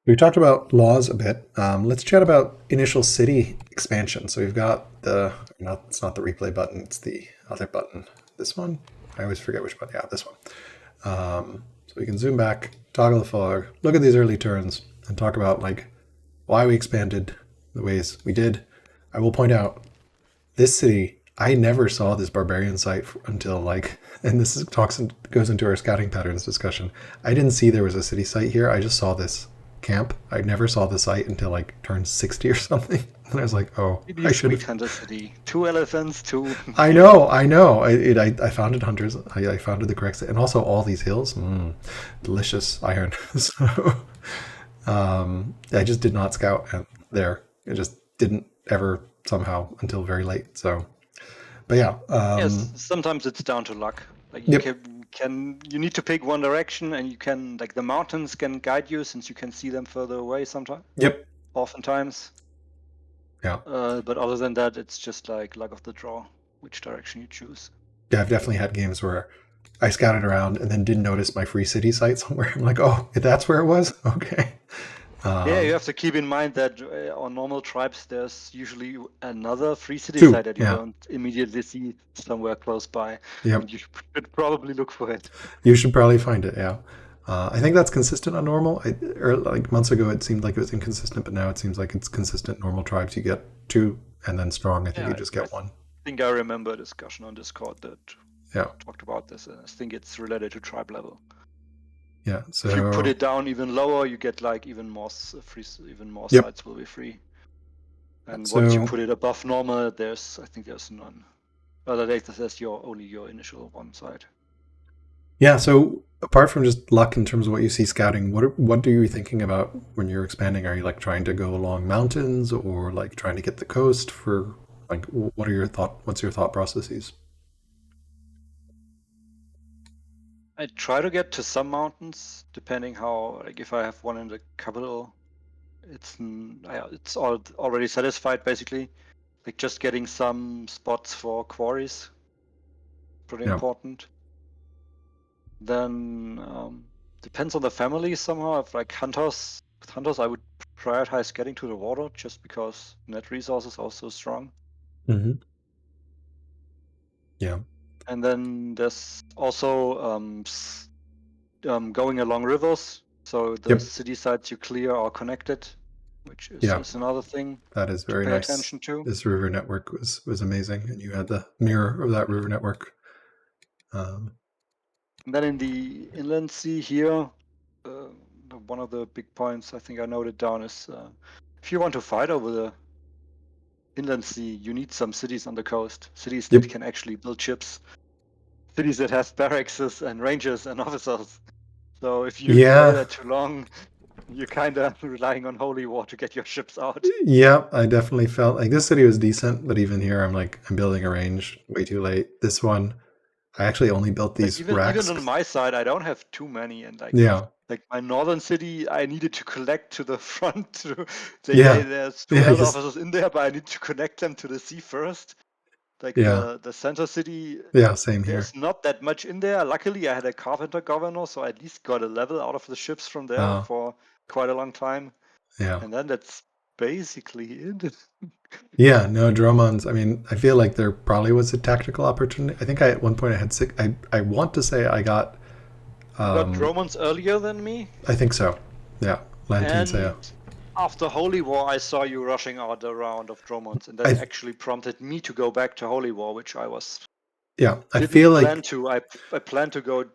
We talked about laws a bit. Let's chat about initial city expansion. So we've got it's not the replay button, it's the other button. This one? I always forget which button. Yeah, this one. So we can zoom back, toggle the fog, look at these early turns, and talk about why we expanded the ways we did. I will point out this city. I never saw this barbarian site until and goes into our scouting patterns discussion. I didn't see there was a city site here. I just saw this camp. I never saw the site until turn 60 or something. And I was like, oh, I should have. Hunter City. 2 elephants, 2. I know. I founded hunters. I founded the correct site. And also all these hills. Delicious iron. So I just did not scout there. It just didn't ever somehow until very late. So, but yeah. Yes, sometimes it's down to luck. You need to pick one direction, and you can the mountains can guide you since you can see them further away sometimes. Yep. Oftentimes. Yeah. But other than that, it's just luck of the draw, which direction you choose. Yeah, I've definitely had games where I scouted around and then didn't notice my free city site somewhere. I'm like, oh, that's where it was? Okay. You have to keep in mind that on normal tribes, there's usually another free city site that you don't immediately see somewhere close by. Yep. And you should probably look for it. You should probably find it, yeah. I think that's consistent on normal. Months ago, it seemed like it was inconsistent, but now it seems like it's consistent. Normal tribes, you get 2, and then strong, I think you just get 1. I think I remember a discussion on Discord that talked about this, and I think it's related to tribe level. Yeah, so if you put it down even lower, you get even more sites will be free. And once you put it above normal, I think there's none. Other data says only your initial one site. Yeah, so apart from just luck in terms of what you see scouting, what are you thinking about when you're expanding? Are you trying to go along mountains or trying to get the coast for what's your thought processes? I try to get to some mountains, depending how if I have one in the capital, it's already satisfied basically. Just getting some spots for quarries, pretty important. Then depends on the family somehow. If hunters, I would prioritize getting to the water just because net resources are so strong. Mm-hmm. Yeah. And then there's also going along rivers. So the city sites you clear are connected, which is another thing. That is very nice. Pay attention to. This river network was amazing, and you had the mirror of that river network. And then in the inland sea here, one of the big points I think I noted down is if you want to fight over the inland sea, you need some cities on the coast. Cities that can actually build ships. Cities that have barracks and rangers and officers. So if you play that too long, you're kind of relying on holy war to get your ships out. Yeah, I definitely felt this city was decent, but even here I'm building a range way too late. This one, I actually only built these racks. Even on my side, I don't have too many, and my northern city, I needed to collect to the front. There's 12 officers in there, but I need to connect them to the sea first. The center city. Yeah, same here. There's not that much in there. Luckily, I had a carpenter governor, so I at least got a level out of the ships from there for quite a long time. Yeah. And then that's basically it. Yeah, no, Dromons. I mean, I feel like there probably was a tactical opportunity. I think at one point I had 6. I want to say I got. You got Dromons earlier than me? I think so. Yeah, Landowners. After Holy War, I saw you rushing out a round of Dromons, and that actually prompted me to go back to Holy War, which I was. Yeah, I feel like. I plan to go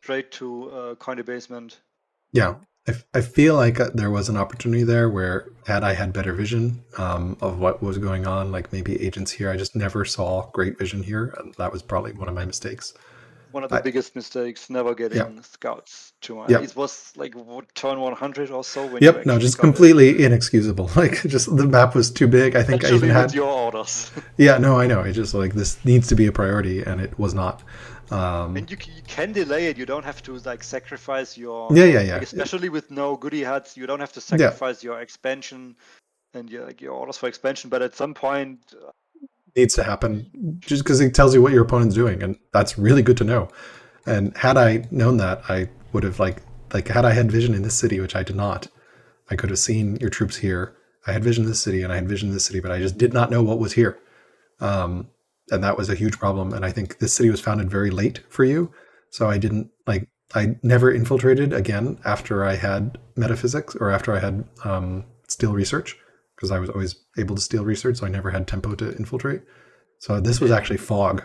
straight to Coin Debasement. Yeah, I feel like there was an opportunity there where had I had better vision of what was going on, maybe agents here, I just never saw great vision here, and that was probably one of my mistakes. One of the biggest mistakes, never getting scouts to my. It was turn 100 or so. When just completely inexcusable. Just the map was too big. I think I even had your orders. Yeah, no, I know. It's just this needs to be a priority, and it was not. And you can delay it. You don't have to sacrifice your. Especially with no goodie huts, you don't have to sacrifice your expansion and your orders for expansion. But at some point. Needs to happen just because it tells you what your opponent's doing, and that's really good to know. And had I known that, I would have had I had vision in this city, which I did not, I could have seen your troops here. I had vision of this city and I had vision of this city, but I just did not know what was here. And that was a huge problem. And I think this city was founded very late for you. So I never infiltrated again after I had metaphysics or after I had steel research, because I was always able to steal research. So I never had tempo to infiltrate. So this was actually fog.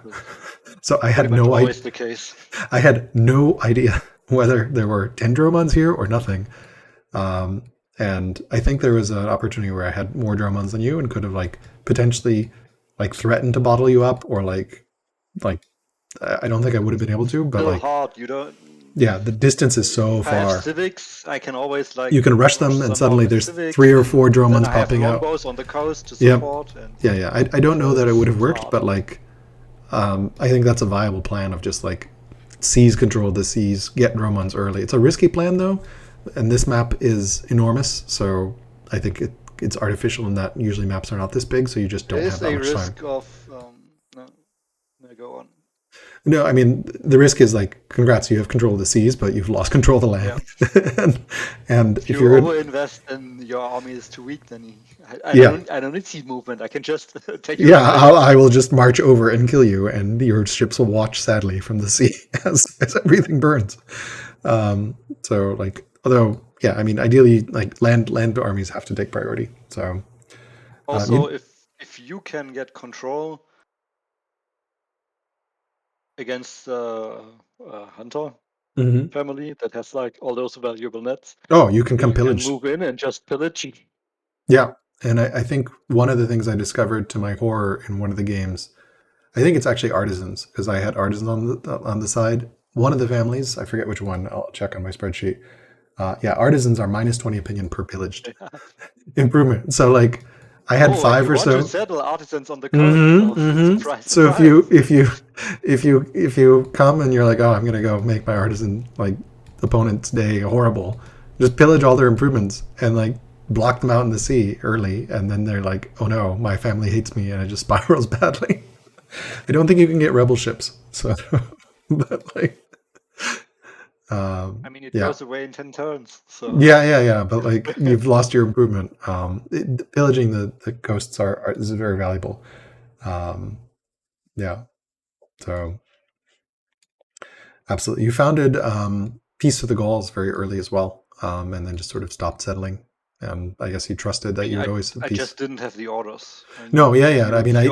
So I had no idea. Always the case. I had no idea whether there were Dendromons here or nothing. And I think there was an opportunity where I had more Dromons than you and could have potentially threatened to bottle you up, or I don't think I would have been able to, but Still hard. You don't. Yeah, the distance is so far. I have civics. I can always you can rush them, and suddenly there's 3 or 4 Dromons popping out. Longbows on the coast to support. Yep. Yeah. I don't know that it would have worked, but I think that's a viable plan of just seize control of the seas, get Dromons early. It's a risky plan though, and this map is enormous, so I think it's artificial in that usually maps are not this big, so you just don't have that much time. There is a risk of no, go on. No, I mean, the risk is congrats, you have control of the seas, but you've lost control of the land. Yeah. and if you overinvest and your army is too weak, then I don't need sea movement. I can just take you. Yeah, I will just march over and kill you, and your ships will watch sadly from the sea as everything burns. Although, yeah, I mean, ideally, land armies have to take priority. So also, if you can get control against a hunter family that has all those valuable nets. Oh, you can come pillage. Move in and just pillage. Yeah, and I think one of the things I discovered to my horror in one of the games, I think it's actually artisans, because I had artisans on the side. One of the families, I forget which one, I'll check on my spreadsheet. Artisans are minus 20 opinion per pillaged improvement. So I had 5 or so. To settle artisans on the coast. So if you come and you're oh, I'm gonna go make my artisan opponent's day horrible, just pillage all their improvements and block them out in the sea early, and then they're oh no, my family hates me, and it just spirals badly. I don't think you can get rebel ships, so but I mean, it goes away in 10 turns. So yeah. But you've lost your improvement. Pillaging the coasts is very valuable. Yeah. So absolutely, you founded peace with the Gauls very early as well, and then just sort of stopped settling. And I guess you trusted that you would always have peace. I just didn't have the orders. No, yeah. I mean, if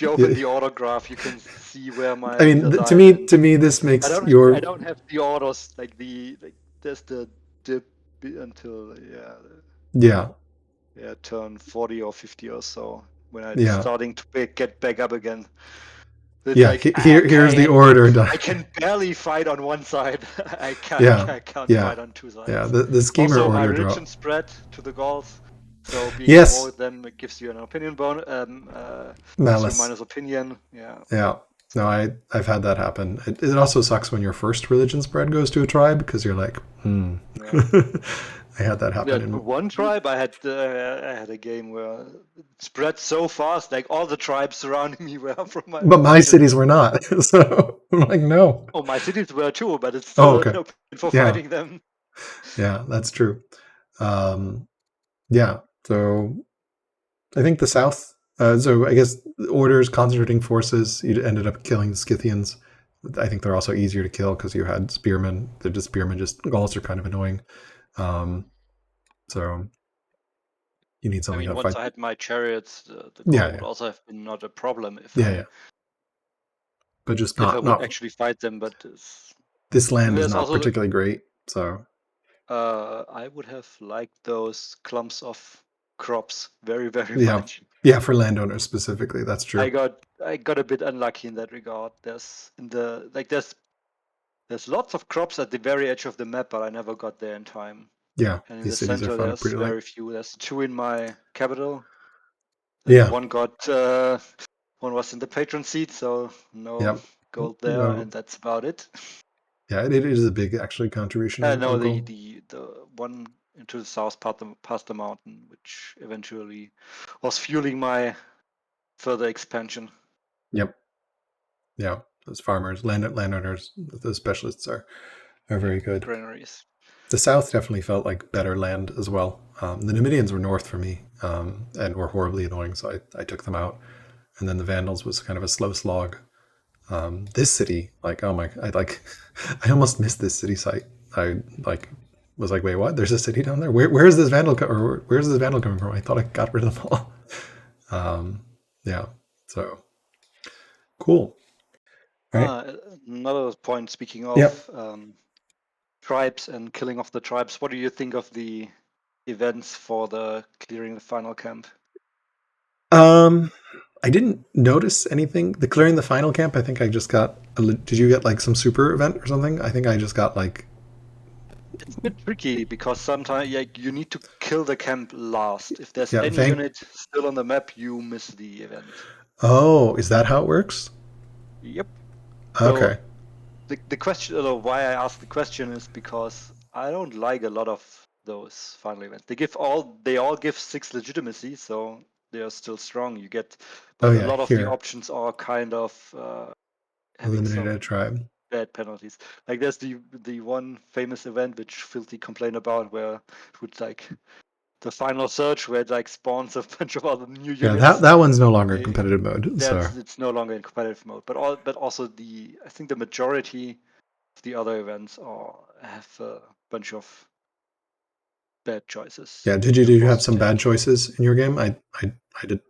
you open the order graph, you can see where my. I mean, to me, this makes I don't have the orders there's the dip until turn 40 or 50 or so when I'm starting to get back up again. Here's the order done. I can barely fight on one side. I can't fight on two sides. Yeah, the schemer also, order my drop. religion spread to the Gauls. So being more then it gives you an opinion bonus. Malice. Minus opinion. Yeah. Yeah. No, I've had that happen. It also sucks when your first religion spread goes to a tribe, because you're I had that happen. In one tribe, I had a game where it spread so fast, all the tribes surrounding me were from my. But my cities were not, so I'm no. Oh, my cities were too, but it's still open for fighting them. Yeah, that's true. So I think the South. So I guess orders, concentrating forces, you ended up killing the Scythians. I think they're also easier to kill because you had spearmen. Gauls are kind of annoying. So you need something to fight. Once I had my chariots, the Gauls would also have been not a problem if but just I would actually fight them. But this land is not particularly great. So I would have liked those clumps of crops very, very much. Yeah, for landowners specifically, that's true. I got a bit unlucky in that regard. There's lots of crops at the very edge of the map, but I never got there in time. Yeah, and in the center there's very few. There's 2 in my capital. One was in the patron seat, so no gold there, and that's about it. Yeah, it is a big contribution. No, the one into the south past the mountain, which eventually was fueling my further expansion. Yep. Yeah, those farmers, landowners, those specialists are very good. Granaries. The south definitely felt like better land as well. The Numidians were north for me and were horribly annoying, so I took them out. And then the Vandals was kind of a slow slog. This city, like, oh my, I like, I almost missed this city site. I like was like, wait, what? There's a city down there. Where is this Vandal or where's this Vandal coming from? I thought I got rid of them all. Yeah, so cool. All right. Another point. Speaking Yep. of tribes and killing off the tribes, what do you think of the events for the clearing the final camp? I didn't notice anything. The clearing the final camp, I think I just got. Did you get like some super event or something? I think I just got like. It's a bit tricky because sometimes you need to kill the camp last. If there's Yeah, any unit still on the map, you miss the event. Oh, is that how it works? Yep. Okay. So the question, or why I asked the question, is because I don't like a lot of those final events. They all give 6 legitimacy, so they are still strong. You get, Oh but a yeah, lot of the here options are kind of having eliminated a some tribe. bad penalties. Like there's the one famous event which Filthy complained about, where it would like the final search, where it like spawns a bunch of other new Yeah, units. that one's no longer They, competitive mode. So it's no longer in competitive mode. But also I think the majority of the other events have a bunch of bad choices yeah, to did you force have to some take. bad choices in your game?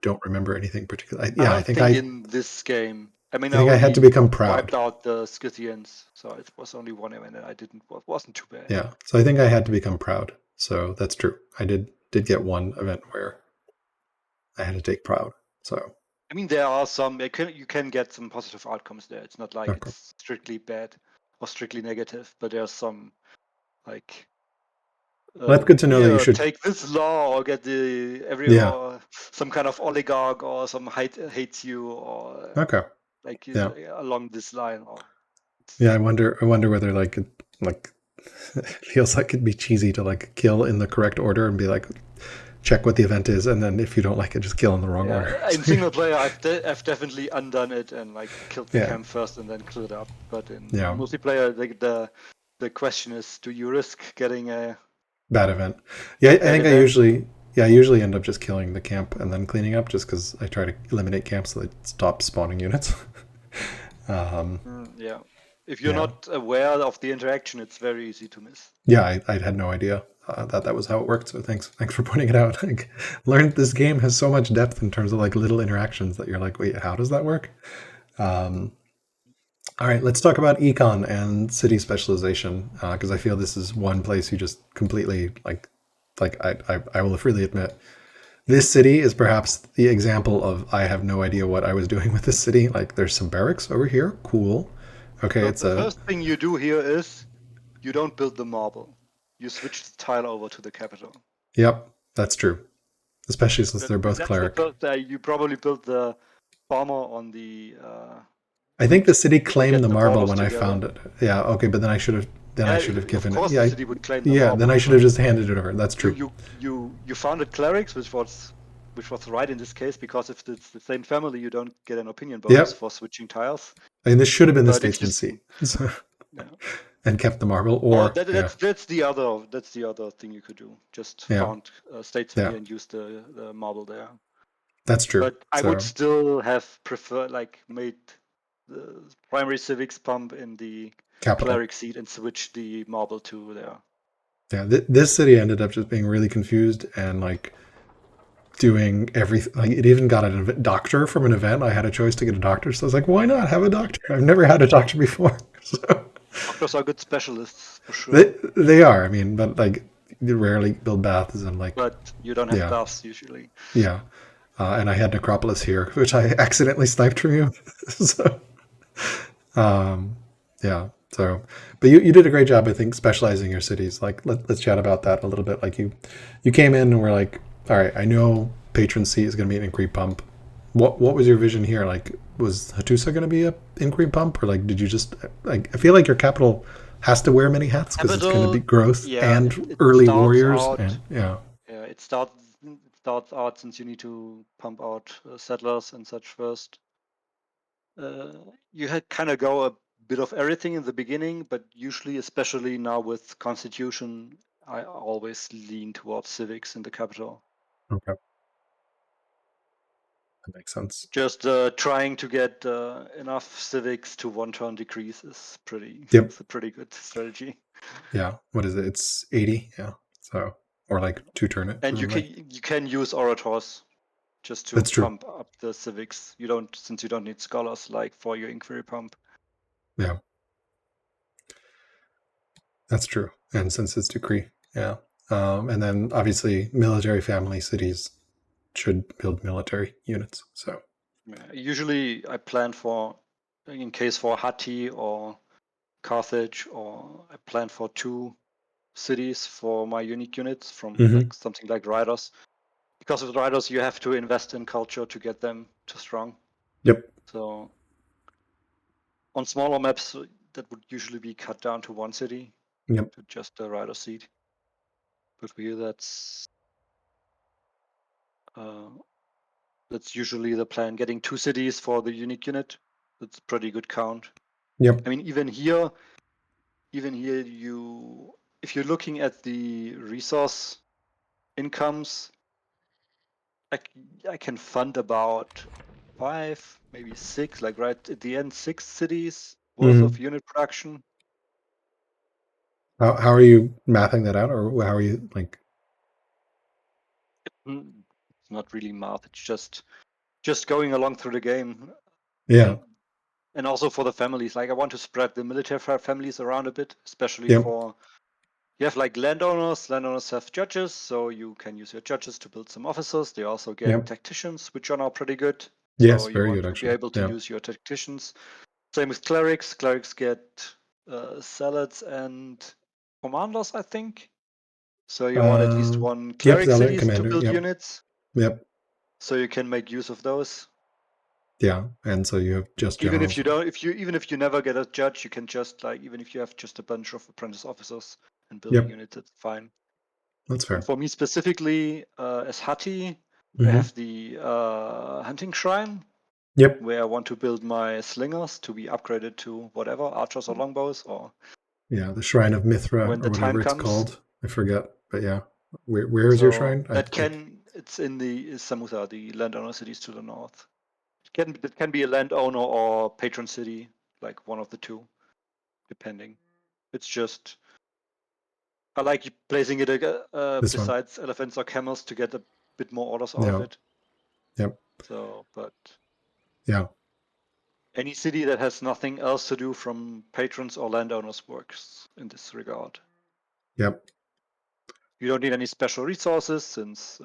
Don't remember anything particular. I Yeah, don't think in this game. I mean, I I think I had to only become proud. wiped out the Scythians, so it was only one event, and wasn't too bad. Yeah, so I think I had to become proud. So that's true. I did get one event where I had to take proud. So I mean, there are some. You can get some positive outcomes there. It's not like okay. it's strictly bad or strictly negative, but there's some like Well, that's good to know that you here, should. take this law, or get Yeah. some kind of oligarch, or some hates you, or Okay. like Yeah. along this line. Or Yeah. I wonder whether like it feels like it'd be cheesy to like kill in the correct order and be like check what the event is, and then if you don't like it, just kill in the wrong order. yeah, in single player, I've definitely undone it and like killed the Yeah. camp first and then cleared up. But in Yeah. multiplayer, the question is, do you risk getting a Bad event. Yeah. I bad think event? I usually end up just killing the camp and then cleaning up, just because I try to eliminate camps so they stop spawning units. Yeah. If you're Yeah. not aware of the interaction, it's very easy to miss. Yeah, I had no idea that was how it worked. So thanks for pointing it out. Like, learned this game has so much depth in terms of like little interactions that you're like, wait, how does that work? All right, let's talk about econ and city specialization, because I feel this is one place you just completely I will freely admit this city is perhaps the example of I have no idea what I was doing with this city. Like, there's some barracks over here, cool. Okay, So it's the a first thing you do here is you don't build the marble. You switch the tile over to the capital. yep, that's true. Especially since they're both That's the cleric. first. You probably built the farmer on I think the city to claimed get the the marble borders when I together. found it. Yeah, okay, but then I Yeah, should have of given it. course the Yeah, city would claim the yeah. Then I marble, should have but just handed it over. That's true. you founded Clerics, which was right in this case, because if it's the same family, you don't get an opinion bonus Yep. for switching tiles. I mean, this should have been the But if you statesman seat, so, yeah. and kept the marble. Or Or yeah, that's the other thing you could do. Just yeah, found Statesmen yeah. here and use the marble there. That's true. But I would So still have preferred made the primary civics pump in the capital. cleric seat and switch the marble to there. Yeah, this city ended up just being really confused and like doing everything. Like, it even got a doctor from an event. I had a choice to get a doctor, so I was like, why not have a doctor? I've never had a doctor before. So Doctors are good specialists for sure, they are. I mean, but like, you rarely build baths and like, but you don't have yeah, buffs usually. yeah. And I had Necropolis here, which I accidentally sniped from you. So, yeah. So, but you did a great job, I think, specializing your cities. Like, let's chat about that a little bit. Like, you came in and were like, all right, I know Patron C is going to be an inquiry pump. What was your vision here? Like, was Hattusa going to be a inquiry pump, or like, did you just like? I feel like your capital has to wear many hats because it's going to be Capital, growth yeah, and it early starts warriors, out. and yeah, Yeah, it starts out since you need to pump out settlers and such first. You had kind of go a bit of everything in the beginning, but usually, especially now with Constitution, I always lean towards civics in the capital. Okay. That makes sense. Just trying to get enough civics to one-turn decrease is Yep. it's a pretty good strategy. Yeah. What is it? It's 80. Yeah. So, or like 2-turn it, And presumably. you can use orators just to That's true. pump up the civics. Since you don't need scholars like for your inquiry pump. Yeah. That's true. And since it's decree, yeah. And then obviously military family cities should build military units. So Yeah, usually I plan for, in case for Hatti or Carthage, or I plan for 2 cities for my unique units from like something like riders. Because with riders, you have to invest in culture to get them to strong. Yep. So on smaller maps, that would usually be cut down to 1 city, Yep. to just a rider seat. But for you, that's usually the plan. Getting 2 cities for the unique unit. That's pretty good count. Yep. I mean, even here, if you're looking at the resource incomes, I can fund about 5, maybe 6, like right at the end, 6 cities worth of unit production. How are you mathing that out, or how are you like? It's not really math. It's just going along through the game. Yeah. And also for the families, like I want to spread the military families around a bit, especially Yep. for, you have like landowners. Landowners have judges, so you can use your judges to build some officers. They also get Yep. tacticians, which are now pretty good. Yes. So you Very want good, to be actually. able to Yeah. use your tacticians. Same with clerics. Clerics get zealots and commanders, I think. So you want at least 1 Yep. cleric Zealot and cities to commander. build Yep. units, Yep. so you can make use of those. Yeah. And so you have just Even if generals. you don't, even if you never get a judge, you can just like, even if you have just a bunch of apprentice officers and building Yep. units, it's fine. That's And fair. for me specifically, as Hatti, I Mm-hmm. have the hunting shrine Yep. where I want to build my slingers to be upgraded to whatever, archers or longbows, or Yeah. The Shrine of Mithra when or the time whatever it's comes. called. I forget. But yeah. Where is your So shrine? I like. it's in the Samutha, the landowner cities to the north. It can be a landowner or patron city, like one of the two, depending. It's just, I like placing it This one. besides elephants or camels to get a bit more orders out of Yeah. it. Yep. So, but Yeah. any city that has nothing else to do from patrons or landowners works in this regard. Yep. You don't need any special resources, since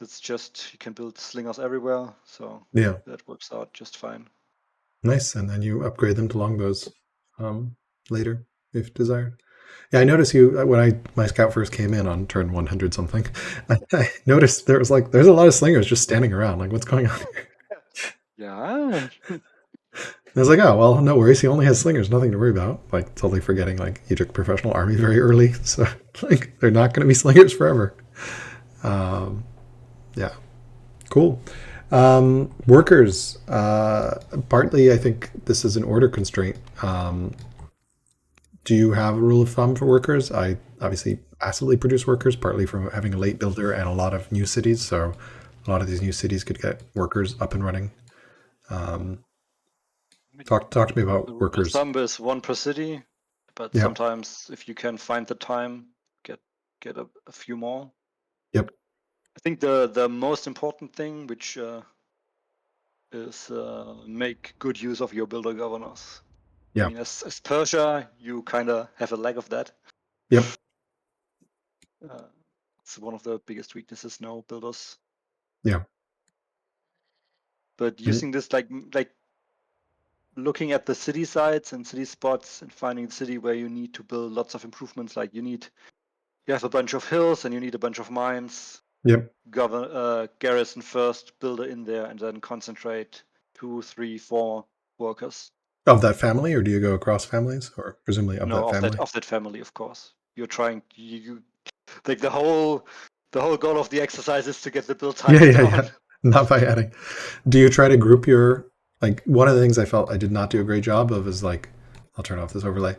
it's just, you can build slingers everywhere. So Yeah. that works out just fine. Nice. And then you upgrade them to longbows later if desired. Yeah, I noticed you when my scout first came in on turn 100 something. I noticed there's a lot of slingers just standing around. Like, what's going on here? Yeah. I was like, oh well, no worries. He only has slingers, nothing to worry about. Like, totally forgetting like he took professional army very early, so like they're not going to be slingers forever. Yeah, cool. Workers. Partly, I think this is an order constraint. Do you have a rule of thumb for workers? I obviously passively produce workers, partly from having a late builder and a lot of new cities. So a lot of these new cities could get workers up and running. Talk to me The about rule of workers. thumb is 1 per city, but Yeah. sometimes if you can find the time, get a few more. Yep. I think the most important thing, which is make good use of your builder governors. I Yeah. mean, as Persia, you kind of have a lack of that. Yep. Uh, it's one of the biggest weaknesses now, builders. Yeah. But And using this, like looking at the city sites and city spots and finding the city where you need to build lots of improvements, like you have a bunch of hills and you need a bunch of mines. yep. Garrison first, builder in there, and then concentrate 2, 3, 4 workers. Of that family, or do you go across families, or presumably of No, that family? of that family, of course. You're trying, you like the whole goal of the exercise is to get the build time Yeah. Yeah. down. Yeah. Not by adding. Do you try to group your like one of the things I felt I did not do a great job of is like, I'll turn off this overlay.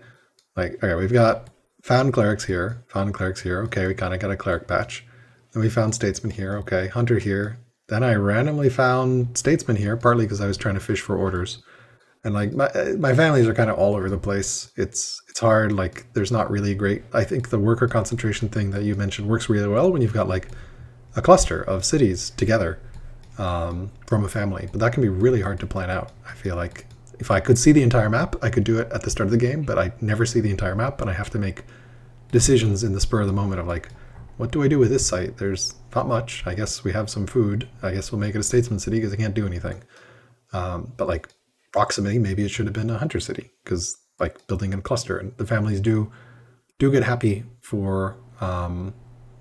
Like, okay, we've got found clerics here, found clerics here. Okay, we kind of got a cleric patch. Then we found statesmen here. Okay, hunter here. Then I randomly found statesmen here, partly because I was trying to fish for orders. And like my families are kind of all over the place. It's hard. Like there's not really great. I think the worker concentration thing that you mentioned works really well when you've got like a cluster of cities together from a family. But that can be really hard to plan out. I feel like if I could see the entire map, I could do it at the start of the game. But I never see the entire map, and I have to make decisions in the spur of the moment of like, what do I do with this site? There's not much. I guess we have some food. I guess we'll make it a statesman city because I can't do anything. But like proximity, maybe it should have been a hunter city because like building in a cluster, and the families do get happy for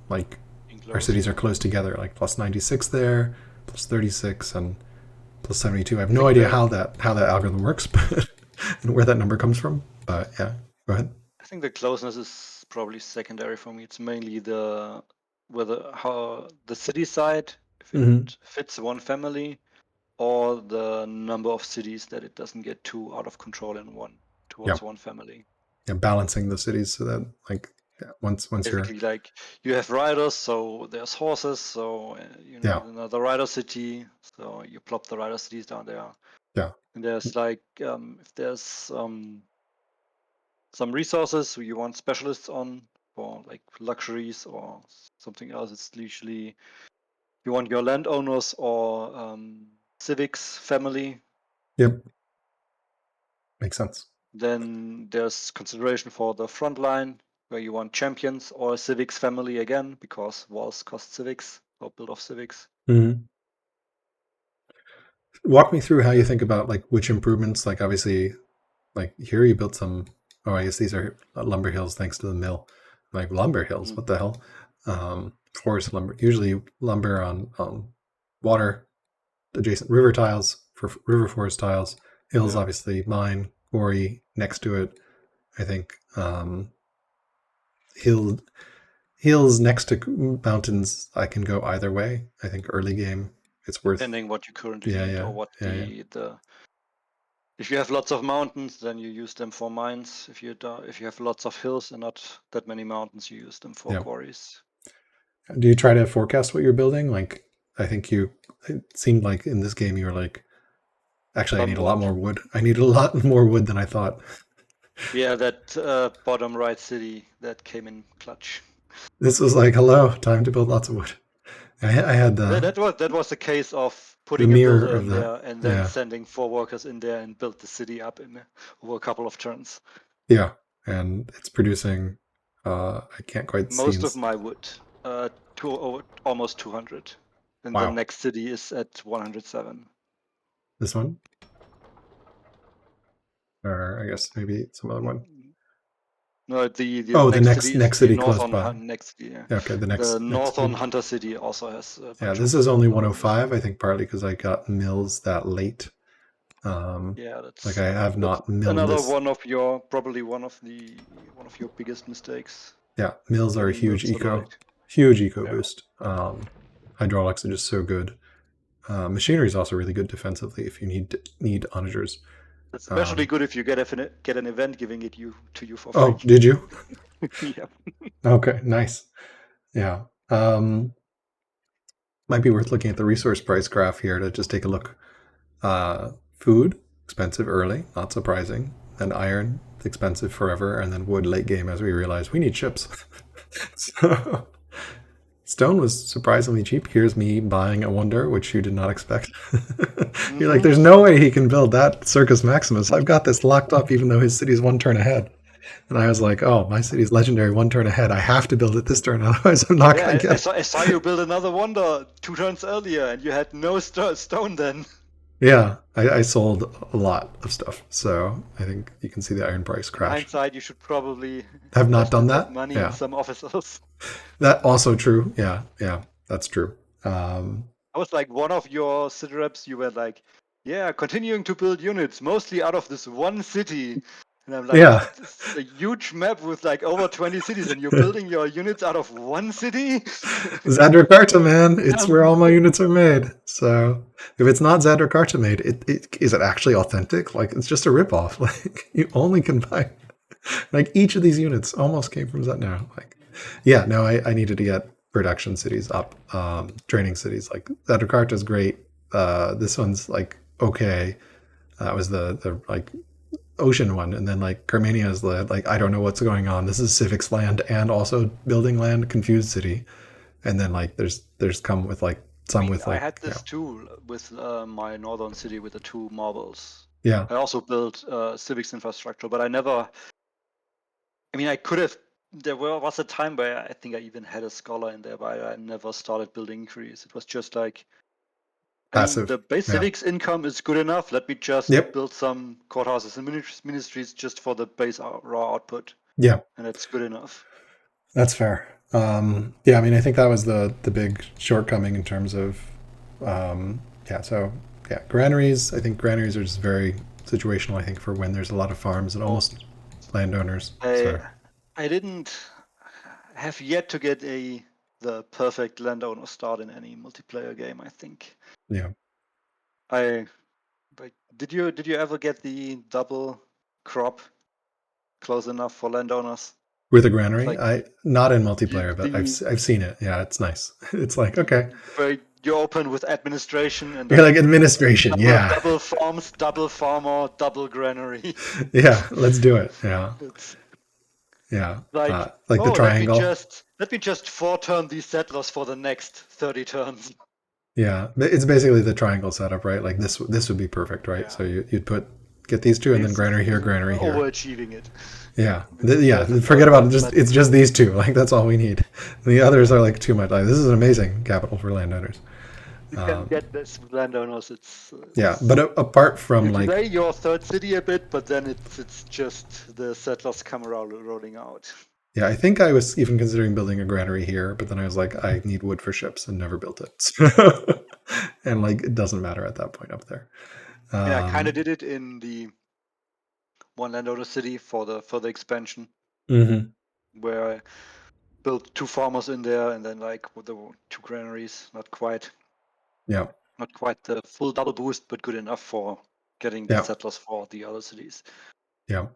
like our cities are close together, like plus 96 there, plus 36 and plus 72. I have no idea how that algorithm works, but and where that number comes from. But yeah, go ahead. I think the closeness is probably secondary for me. It's mainly the how the city side, if it fits one family, or the number of cities that it doesn't get too out of control in one family. Yeah, balancing the cities so that like once basically you're like you have riders, so there's horses, so you need another rider city, so you plop the rider cities down there. Yeah. And there's like if there's some resources you want specialists on for like luxuries or something else, it's usually you want your landowners or civics family. Yep. Makes sense. Then there's consideration for the front line where you want champions or civics family again, because walls cost civics or build off civics. Mm-hmm. Walk me through how you think about like which improvements, like obviously like here you built some, oh, I guess these are lumber hills thanks to the mill. Like lumber hills, what the hell? Forest lumber, usually lumber on water adjacent river tiles for river forest tiles. Hills, obviously mine, quarry next to it. I think hills next to mountains, I can go either way. I think early game, it's worth. Depending what you currently need or what the. If you have lots of mountains, then you use them for mines. If you have lots of hills and not that many mountains, you use them for quarries. Do you try to forecast what you're building? Like, I think it seemed like in this game you were like, actually, I need a lot more wood. I need a lot more wood than I thought. Yeah, that bottom right city that came in clutch. This was like, hello, time to build lots of wood. I had the that was the case of putting a builder in there and then sending 4 workers in there and build the city up in over a couple of turns. Yeah, and it's producing. I can't quite see. Most of my wood, almost 200, and the next city is at 107. This one, or I guess maybe some other one. No, the next city close by. Next city, yeah. Okay, the northern Hunter city also has. This is only 105. I think partly because I got mills that late. That's like I have not milled another this. probably one of your biggest mistakes. Yeah, mills are a huge eco boost. Hydraulics are just so good. Machinery is also really good defensively if you need onagers. It's especially good if you get an event giving it to you for free. Oh, did you? Yeah. Okay, nice. Yeah. Might be worth looking at the resource price graph here to just take a look. Food, expensive early, not surprising. Then iron, expensive forever. And then wood late game as we realize we need ships. So stone was surprisingly cheap. Here's me buying a wonder, which you did not expect. You're like, there's no way he can build that Circus Maximus. I've got this locked up even though his city's 1 turn ahead. And I was like, oh, my city's legendary 1 turn ahead. I have to build it this turn, otherwise I'm not going to get it. I saw you build another wonder 2 turns earlier, and you had no stone then. Yeah, I sold a lot of stuff, so I think you can see the iron price crash. In hindsight, you should probably have not done that. Money in some officers. That also true. Yeah, that's true. I was like one of your city reps. You were like, yeah, continuing to build units mostly out of this one city. And I'm like, Yeah. this is a huge map with like over 20 cities, and you're building your units out of one city? Zadrokarta, man. It's where all my units are made. So if it's not Zadrokarta made, is it actually authentic? Like, it's just a ripoff. Like, you only can buy, like, each of these units almost came from Zet now. Like, yeah, no, I needed to get production cities up, training cities. Like, Zadrokarta is great. This one's like, okay. That was the like ocean one, and then like Carmania is the like, I don't know what's going on. This is civics land and also building land, confused city. And then like there's come with like some with I like, had this too with my northern city with the 2 marbles. yeah. I also built civics infrastructure, but I never. I mean, I could have. There was a time where I think I even had a scholar in there, but I never started building increase. It was just like, I mean, Passive. the base Yeah. civics income is good enough. Let me just Yep. build some courthouses and ministries just for the base raw output, Yeah. and it's good enough. That's fair. Yeah, I mean, I think that was the big shortcoming in terms of, yeah. So yeah, granaries. I think granaries are just very situational. I think for when there's a lot of farms and almost landowners. So I didn't have yet to get the perfect landowner start in any multiplayer game. I think. yeah, But did you ever get the double crop close enough for landowners? with a granary, Like I not in you, multiplayer, but I've seen it. Yeah, it's nice. It's like, okay, where you open with administration and you're then like administration. Yeah, double farms, double farmer, double granary. yeah. Let's do it. Yeah, It's yeah. like, Like the oh, triangle. let me just 4-turn these settlers for the next 30 turns. Yeah, it's basically the triangle setup, right? Like this would be perfect, right? Yeah. So you'd get these two, and then granary here, granary here. Overachieving it. Yeah, yeah. Forget about it. It's just these two. Like, that's all we need. The others are like too much. Like, this is an amazing capital for landowners. You can get this with landowners. Yeah, but apart from you like, delay your third city a bit, but then it's just the settlers come around rolling out. yeah, I think I was even considering building a granary here, but then I was like, I need wood for ships, and never built it. So, and like, it doesn't matter at that point up there. Yeah, I kind of did it in the one landowner city for the further expansion, where I built 2 farmers in there, and then like with the 2 granaries. Not quite the full double boost, but good enough for getting the settlers for the other cities. Yeah.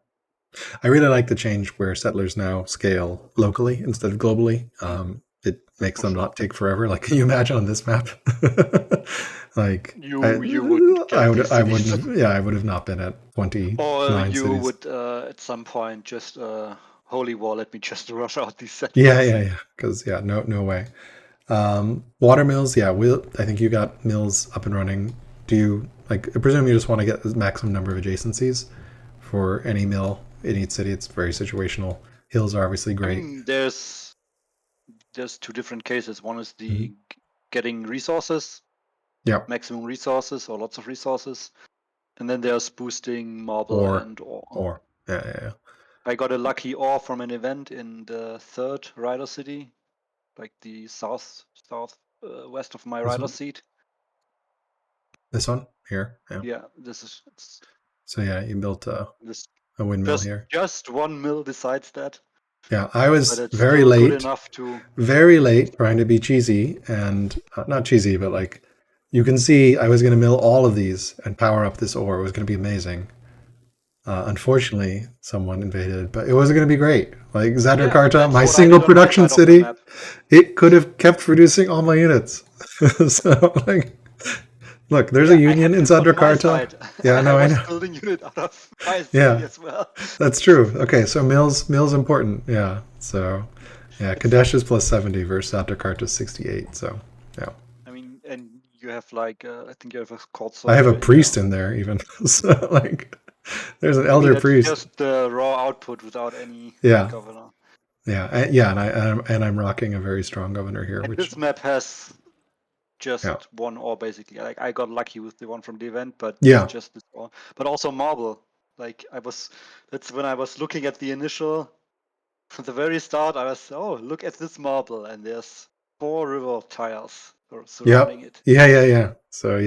I really like the change where settlers now scale locally instead of globally. It makes them not take forever. Like, can you imagine on this map? Like, you wouldn't get I these wouldn't have. Yeah, I would have not been at 29 or you cities. would at some point just holy war. Let me just rush out these settlers. Yeah. Because no way. Water mills. Yeah, I think you got mills up and running. Do you like? I presume you just want to get the maximum number of adjacencies for any mill in each city. It's very situational. Hills are obviously great. I mean, there's 2 different cases. One is the getting resources, maximum resources or lots of resources, and then there's boosting marble and ore. Yeah. I got a lucky ore from an event in the 3rd rider city, like the south west of my rider seat. This one here. Yeah, this is. So yeah, you built a windmill here. Just one mill besides that. Yeah, I was very late. Very late, trying to be cheesy, and not cheesy, but like, you can see I was going to mill all of these and power up this ore. It was going to be amazing. Unfortunately, someone invaded, but it wasn't going to be great. Like, Zadrokarta, my single production city, it could have kept producing all my units. So like, look, there's a union in Zadrokarta. Yeah, no, I know. Building unit out of my city as well. That's true. Okay, so mills important. Yeah. So yeah, Kadesh is plus 70 versus Zadrokarta is 68. So yeah. I mean, and you have like I think you have a court. I have a priest in there even. So like, there's an elder priest. Just the raw output without any governor. Yeah, and I'm rocking a very strong governor here. And this map has just one ore basically. Like, I got lucky with the one from the event, but it's just this ore. But also marble. Like, that's when I was looking at the initial, at the very start, I was, look at this marble, and there's 4 river tiles surrounding it. Yeah. So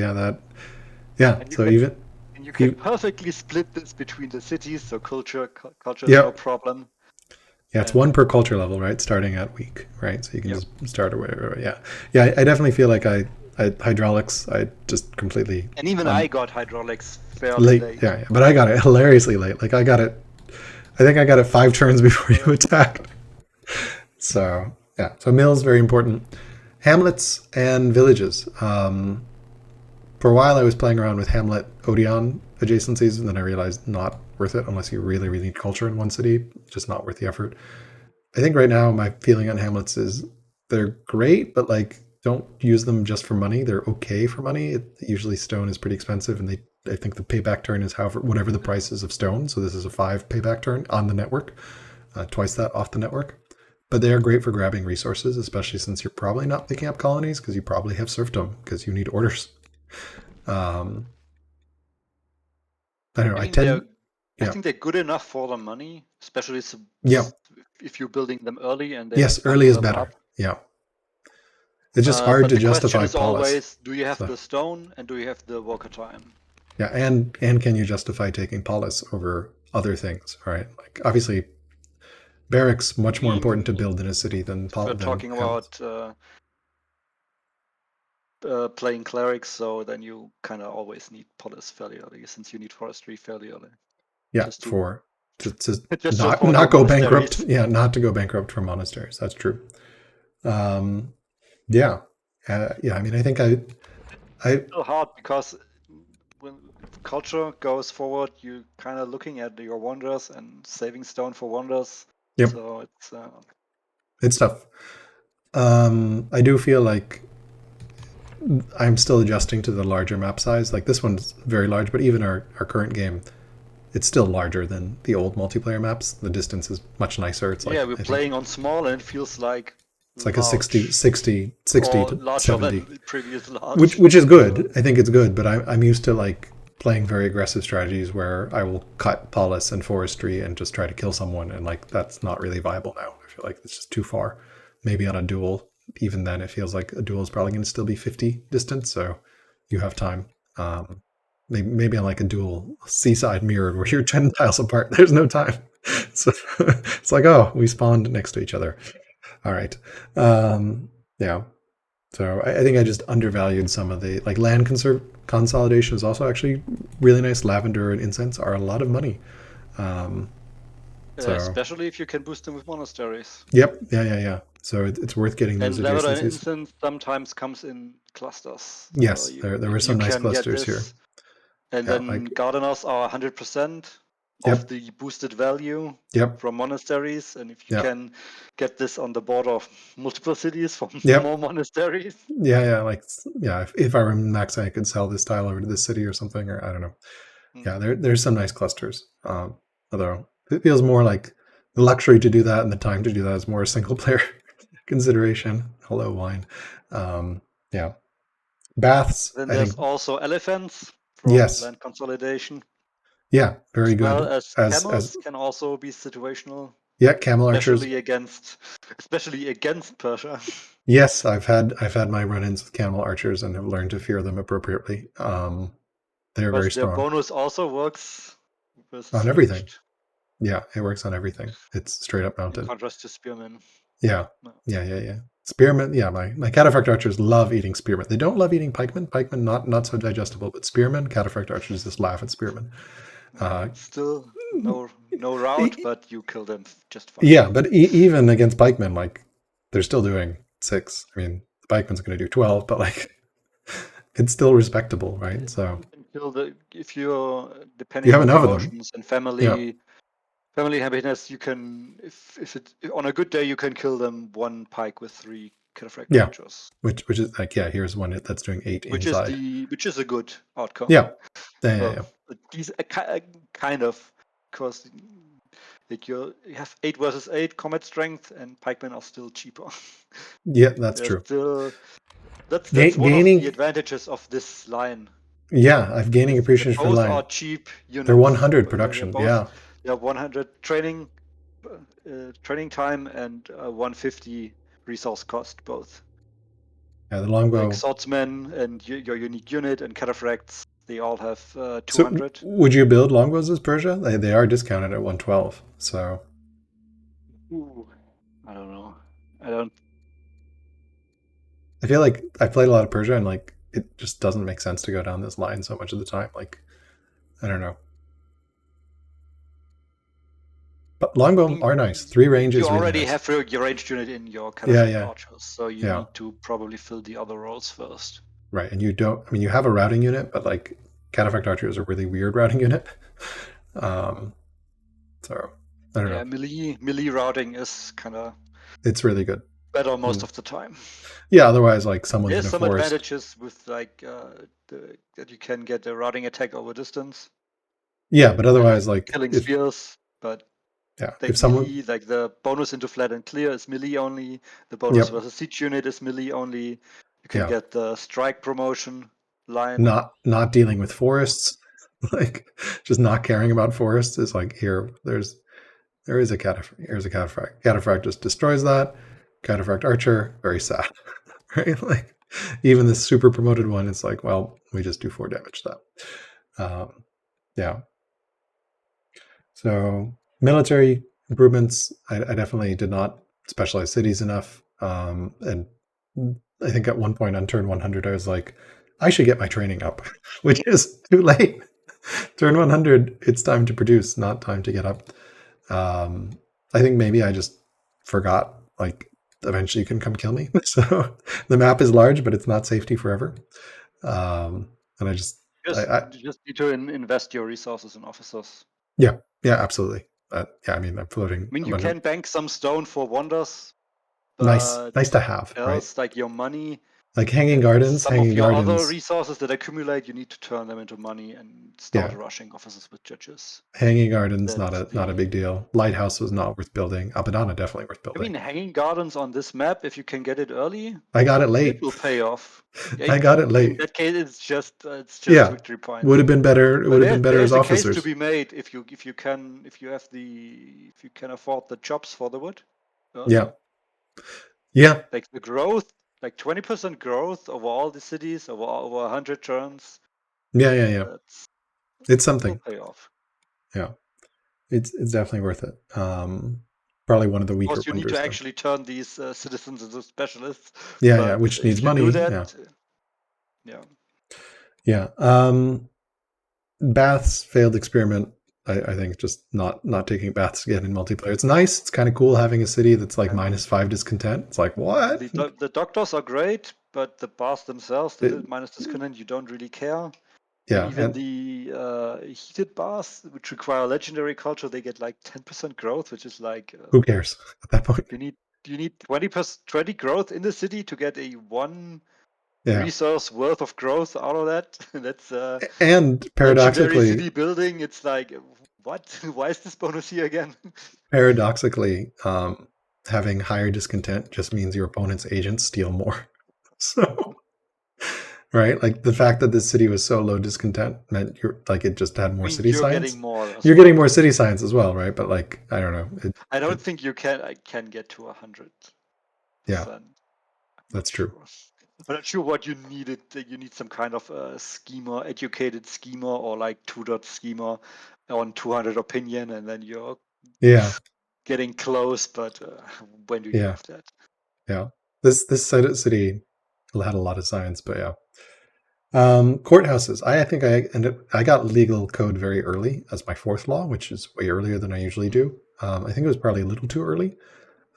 so And you can perfectly split this between the cities, so culture is Yeah. no problem. Yeah, it's one per culture level, right? Starting at week, right? So you can just start away. Yeah, yeah. I definitely feel like I hydraulics. I just completely And even I got hydraulics fairly late. Yeah, but I got it hilariously late. Like I think I got it 5 turns before you attacked. So yeah, so mills very important. Hamlets and villages. For a while, I was playing around with Hamlet Odeon adjacencies, and then I realized not worth it unless you really, really need culture in one city. Just not worth the effort. I think right now my feeling on Hamlets is they're great, but like don't use them just for money. They're okay for money. Usually stone is pretty expensive, and I think the payback turn is however whatever the price is of stone. So this is a 5 payback turn on the network, twice that off the network. But they are great for grabbing resources, especially since you're probably not picking up colonies because you probably have serfdom because you need orders. I don't know. I think they're good enough for the money, especially if you're building them early and they yes, want early to is level better. up. Yeah, it's just hard But to the question justify is polis. always: do you have the stone and do you have the worker time? Yeah, and can you justify taking polis over other things? Right? Like obviously, barracks much more important to build in a city than If we're talking about playing clerics, so then you kind of always need polis fairly early, since you need forestry fairly early. Yeah, just to just not go bankrupt. Yeah, not to go bankrupt from monasteries. That's true. Yeah, yeah. I mean, I think I it's still hard because when culture goes forward, you're kind of looking at your wonders and saving stone for wonders. Yep. So it's tough. I do feel like I'm still adjusting to the larger map size. Like this one's very large, but even our current game, it's still larger than the old multiplayer maps. The distance is much nicer. It's like we're playing on small and it feels like it's like a 60 to larger 70, than previous large. which is good. I think it's good, but I'm used to like playing very aggressive strategies where I will cut polis and forestry and just try to kill someone, and like that's not really viable now. I feel like it's just too far. Maybe on a duel, even then, it feels like a duel is probably going to still be 50 distance, so you have time. Maybe on like a duel seaside mirrored where you're 10 tiles apart, there's no time. So it's like, oh, we spawned next to each other. All right. Yeah. So I think I just undervalued some of the like land consolidation is also actually really nice. Lavender and incense are a lot of money. Especially if you can boost them with monasteries. Yep. Yeah. So it's worth getting those and adjacencies. Lavender and incense sometimes comes in clusters. Yes, so there were some nice clusters here. And then Gardeners are 100% of the boosted value from monasteries. And if you can get this on the border of multiple cities from more monasteries. Yeah. If I were in max, I could sell this tile over to this city or something, or I don't know. Yeah, there's some nice clusters. Although it feels more like the luxury to do that and the time to do that is more a single player consideration. Hello, wine. Yeah. Baths. Then there's also elephants from land consolidation. Yeah, very good. Well as camels can also be situational. Yeah, camel archers. Especially against Persia. Yes, I've had my run-ins with camel archers and have learned to fear them appropriately. They're very strong. Their bonus also works on everything. Yeah, it works on everything. It's straight up mounted. In contrast to spearmen. Yeah. Spearmen. Yeah, my cataphract archers love eating spearmen. They don't love eating pikemen. Pikemen not so digestible, but spearmen, cataphract archers just laugh at spearmen. Still no route, but you kill them just fine. Yeah, but even against pikemen, like they're still doing 6. I mean, the pikeman's going to do 12, but like it's still respectable, right? So if you're depending on emotions and family happiness, you can if on a good day you can kill them 1 pike with 3 cataphract archers. Which is like here's one that's doing 8 inside. Which is a good outcome. Yeah. These kind of because like you have 8 versus 8 combat strength and pikemen are still cheaper. Yeah, that's true. That's one of the advantages of this line. Yeah, I'm gaining appreciation for the line. Both are cheap units. They're 100 production. They have 100 training time and 150 resource cost both. Yeah, the longbow. Like swordsmen and your unique unit and cataphracts They all have So 200. would you build longbows as Persia? They are discounted at 112. So Ooh, I don't know. I don't. I feel like I played a lot of Persia and like it just doesn't make sense to go down this line so much of the time. Like I don't know. But longbow are nice. 3 range You is really already nice. have your ranged unit in your Yeah, cataphract yeah, archers, so you yeah. need to probably fill the other roles first. Right. And you don't. I mean, you have a routing unit, but like cataphract archer is a really weird routing unit. Um, so I don't Yeah, know. melee routing is kind of It's really good. better most Mm. of the time. Yeah. Otherwise, like someone's in There's a some forest. advantages with like that you can get a routing attack over distance. Yeah, but By like otherwise, like killing spears, but if like someone, melee, like the bonus into flat and clear is melee only. The bonus yep, versus siege unit is melee only. You can yeah, get the strike promotion line. not dealing with forests, like just not caring about forests is like there is a cataphract. Here's a cataphract. Cataphract just destroys that. Cataphract archer, very sad, right? Like even this super promoted one, it's like, well, we just do 4 damage to that. Yeah. So military improvements, I definitely did not specialize cities enough. And I think at one point on turn 100, I was like, I should get my training up, which is too late. Turn 100, it's time to produce, not time to get up. I think maybe I just forgot, like, eventually you can come kill me. So the map is large, but it's not safety forever. And I just, You just need to invest your resources in officers. yeah, absolutely. Yeah, I mean, I'm floating. I mean, you can bank some stone for wonders, Nice, but nice to have, right? else, like your money, Like hanging gardens, some of your other resources that accumulate, you need to turn them into money and start yeah, rushing officers with judges. hanging gardens, That's not a big deal. Lighthouse was not worth building. Apadana definitely worth I building. mean, hanging gardens on this map, if you can get it early, I got it it late. will pay off. I got it In late. that case, it's just Yeah, victory points. would have been better. It But would have been better as there's a case to officers. be made if you can afford the jobs for the wood early. Yeah, yeah, Like the growth, like 20% growth over all the cities over 100 turns. yeah. It's It will something. pay off. Yeah, it's definitely worth it. Probably one of the Of weaker course, you need to wonders though. actually turn these citizens into specialists. Yeah, But which needs if you do money. Yeah, that, yeah. yeah. Baths failed experiment. I think just not taking baths again in multiplayer. It's nice. It's kind of cool having a city that's like -5 discontent. It's like what? The doctors are great, but the baths themselves, the It, minus discontent, you don't really care. And yeah, even and the heated baths, which require legendary culture, they get like 10% growth, which is like who cares at that point? you need 20% growth in the city to get a 1 Yeah, resource worth of growth out of that. That's and legendary city building. It's like what? Why is this bonus here again? paradoxically, having higher discontent just means your opponent's agents steal more. So, right, like the fact that this city was so low discontent meant you're like it just had I more mean, city you're science. getting more as You're well. getting more city science as well, right? But like, I don't know. I don't think I can get to 100%. Yeah, that's true. I'm not sure what you needed. You need some kind of schemer, educated schemer, or like 2 dot schemer on 200 opinion, and then you're Yeah, getting close. But when do you yeah, have that? yeah. This city had a lot of science, but yeah. Courthouses. I think I got legal code very early as my 4th law, which is way earlier than I usually do. I think it was probably a little too early,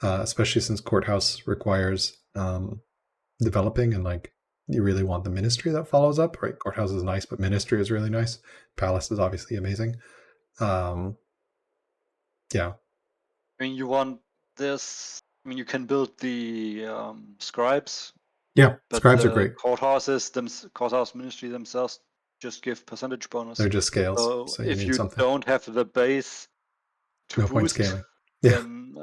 especially since courthouse requires developing and like you really want the ministry that follows up. Right, courthouse is nice, but ministry is really nice. Palace is obviously amazing. Yeah. I mean, you want this. I mean, you can build the scribes, Yeah, but scribes are the great. courthouse ministry themselves just give percentage bonus. They're just scales, So so you if need you something. don't have the base to No point boost, scaling. Yeah, then